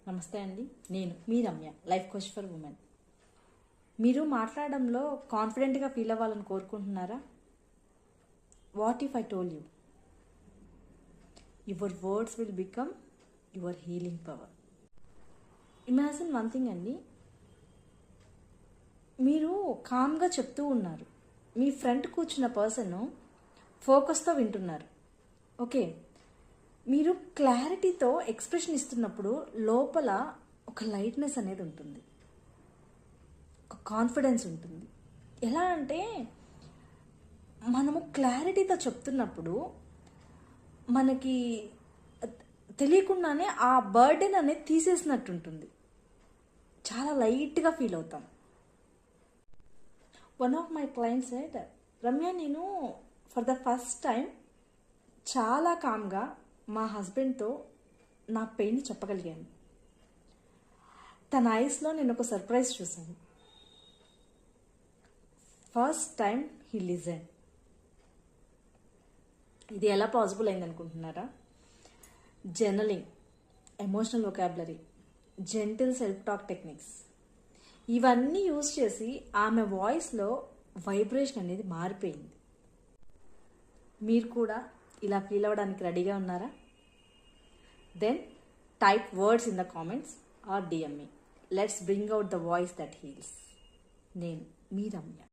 నమస్తే అండి. నేను మీ Ramya, life coach for women. మీరు మాట్లాడడంలో కాన్ఫిడెంట్గా ఫీల్ అవ్వాలని కోరుకుంటున్నారా? What if I told you your words will become your healing power. Imagine one thing అండి, మీరు కామ్గా చెప్తూ ఉన్నారు, మీ ఫ్రంట్ కూర్చున్న పర్సన్ ఫోకస్తో వింటున్నారు. ఓకే, మీరు క్లారిటీతో ఎక్స్ప్రెషన్ ఇస్తున్నప్పుడు లోపల ఒక లైట్నెస్ అనేది ఉంటుంది, ఒక కాన్ఫిడెన్స్ ఉంటుంది. ఎలా అంటే మనము క్లారిటీతో చెప్తున్నప్పుడు మనకి తెలియకుండానే ఆ బర్డెన్ అనేది తీసేసినట్టు ఉంటుంది, చాలా లైట్గా ఫీల్ అవుతాం. One of my clients said, Ramya, నేను ఫర్ ద ఫస్ట్ టైం చాలా కామ్గా మా హస్బెండ్తో నా పెయిన్ చెప్పగలిగాను. తన ఐస్లో నేను ఒక సర్ప్రైజ్ చూశాను. First time he listen. ఇది ఎలా పాసిబుల్ అయింది అనుకుంటున్నారా? Journaling, emotional vocabulary, gentle self talk techniques, ఇవన్నీ యూజ్ చేసి ఆమె వాయిస్లో వైబ్రేషన్ అనేది మారిపోయింది. మీరు కూడా ఇలా ఫీల్ అవ్వడానికి రెడీగా ఉన్నారా? Then type words in the comments or DM me. Let's bring out the voice that heals. నేను మీ రమ్య.